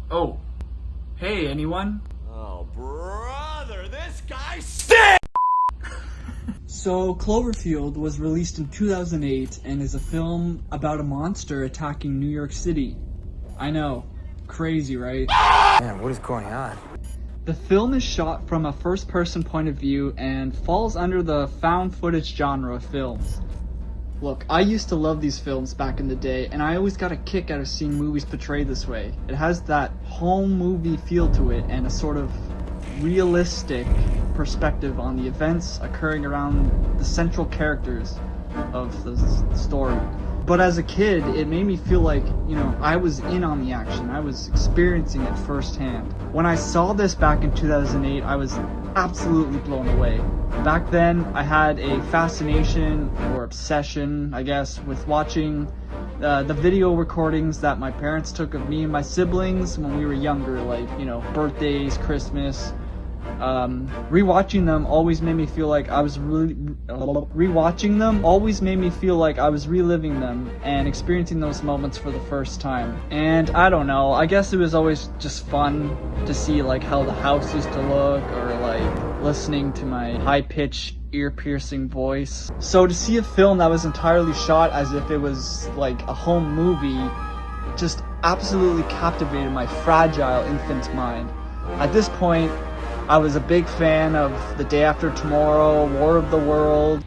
Oh, hey, anyone? Oh, brother, this guy stinks! So, Cloverfield was released in 2008 and is a film about a monster attacking New York City. I know, crazy, right? Man, what is going on? The film is shot from a first-person point of view and falls under the found footage genre of films. Look, I used to love these films back in the day, and I always got a kick out of seeing movies portrayed this way. It has that home movie feel to it and a sort of realistic perspective on the events occurring around the central characters of the story. But as a kid, it made me feel like, I was in on the action. I was experiencing it firsthand. When I saw this back in 2008, I was absolutely blown away. Back then, I had a fascination or obsession, I guess, with watching the video recordings that my parents took of me and my siblings when we were younger, like, birthdays, Christmas. Rewatching them always made me feel like I was reliving them and experiencing those moments for the first time. And I don't know, I guess it was always just fun to see like how the house used to look, or like listening to my high-pitched, ear-piercing voice. So to see a film that was entirely shot as if it was like a home movie just absolutely captivated my fragile infant mind. At this point, I was a big fan of The Day After Tomorrow, War of the World,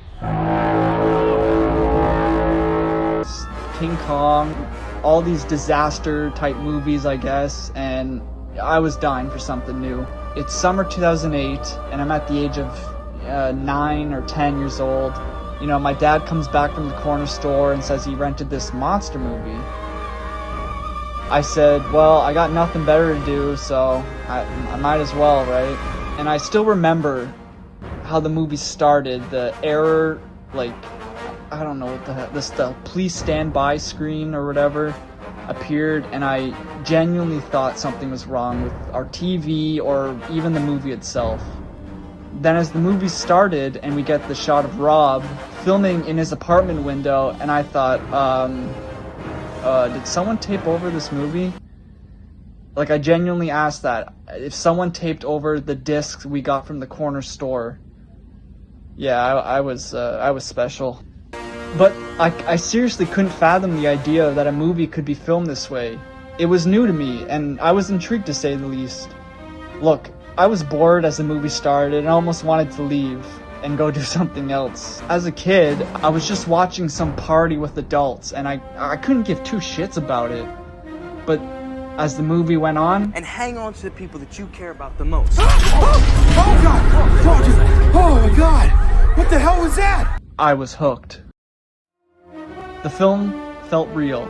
King Kong, all these disaster type movies, I guess, and I was dying for something new. It's summer 2008, and I'm at the age of 9 or 10 years old. My dad comes back from the corner store and says he rented this monster movie. I said, well, I got nothing better to do, so I might as well, right? And I still remember how the movie started. The error, like, I don't know what the heck, the please stand by screen or whatever appeared, and I genuinely thought something was wrong with our TV or even the movie itself. Then as the movie started and we get the shot of Rob filming in his apartment window, and I thought, did someone tape over this movie? Like, I genuinely asked that. If someone taped over the discs we got from the corner store. Yeah, I was special. But I seriously couldn't fathom the idea that a movie could be filmed this way. It was new to me, and I was intrigued to say the least. Look, I was bored as the movie started and almost wanted to leave and go do something else. As a kid, I was just watching some party with adults, and I couldn't give two shits about it. But as the movie went on, And hang on to the people that you care about the most. Oh God! Oh my God! What the hell was that? I was hooked. The film felt real,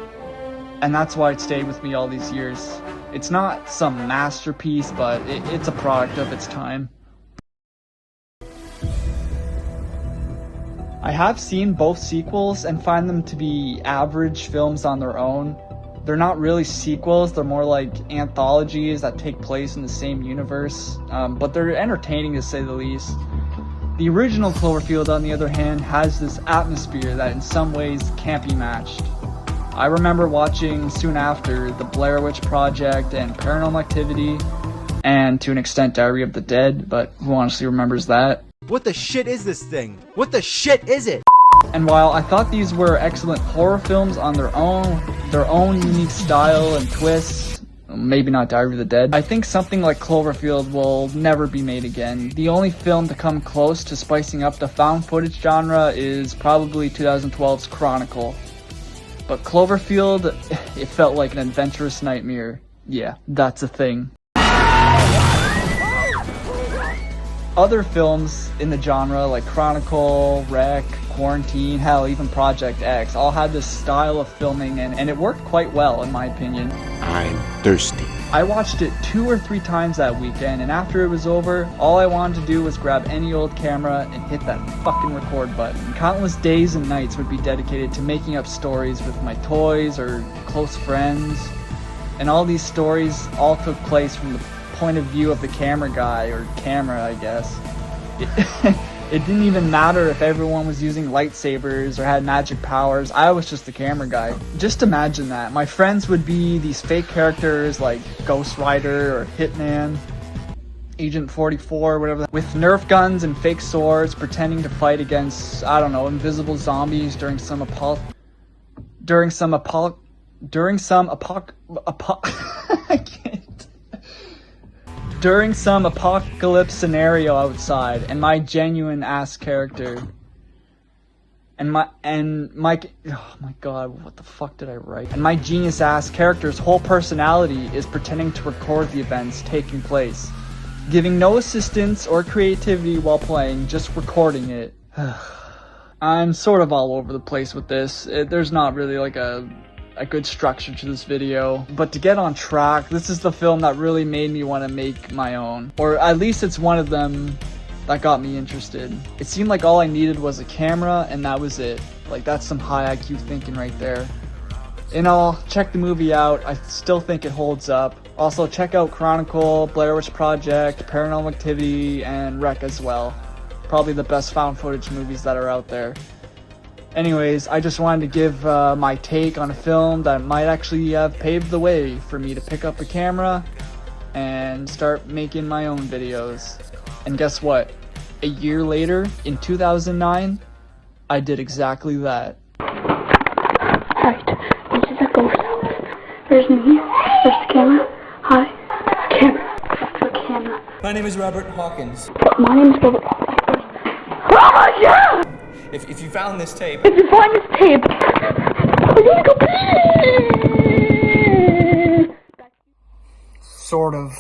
and that's why it stayed with me all these years. It's not some masterpiece, but it's a product of its time. I have seen both sequels and find them to be average films on their own. They're not really sequels, they're more like anthologies that take place in the same universe, but they're entertaining to say the least. The original Cloverfield, on the other hand, has this atmosphere that in some ways can't be matched. I remember watching soon after The Blair Witch Project and Paranormal Activity, and to an extent Diary of the Dead, but who honestly remembers that? What the shit is this thing? What the shit is it? And while I thought these were excellent horror films on their own unique style and twists, maybe not Diary of the Dead, I think something like Cloverfield will never be made again. The only film to come close to spicing up the found footage genre is probably 2012's Chronicle. But Cloverfield, it felt like an adventurous nightmare. Yeah, that's a thing. Other films in the genre like Chronicle, Wreck, Quarantine, hell, even Project X, all had this style of filming and it worked quite well in my opinion. I'm thirsty. I watched it 2 or 3 times that weekend, and after it was over, all I wanted to do was grab any old camera and hit that fucking record button. Countless days and nights would be dedicated to making up stories with my toys or close friends, and all these stories all took place from the point of view of the camera guy, or camera, I guess. It didn't even matter if everyone was using lightsabers or had magic powers. I was just the camera guy. Just imagine that. My friends would be these fake characters like Ghost Rider or Hitman, Agent 44, whatever, with Nerf guns and fake swords, pretending to fight against, I don't know, invisible zombies during some apocalypse scenario outside, and my genuine ass character and my oh my god, what the fuck did I write? And my genius ass character's whole personality is pretending to record the events taking place, giving no assistance or creativity while playing, just recording it. I'm sort of all over the place with this. There's not really like a good structure to this video, but to get on track, this is the film that really made me want to make my own, or at least it's one of them that got me interested. It seemed like all I needed was a camera and that was it. Like, that's some high IQ thinking right there. In all, check the movie out. I still think it holds up. Also, check out Chronicle, Blair Witch Project, Paranormal Activity, and Wreck as well. Probably the best found footage movies that are out there. Anyways, I just wanted to give my take on a film that might actually have paved the way for me to pick up a camera and start making my own videos. And guess what? A year later, in 2009, I did exactly that. Alright, this is a ghost house. There's me, there's the camera. Hi, camera, the camera. My name is Robert Hawkins. My name is Robert Hawkins. Oh yeah! If you found this tape... If you find this tape, we're gonna go... Sort of.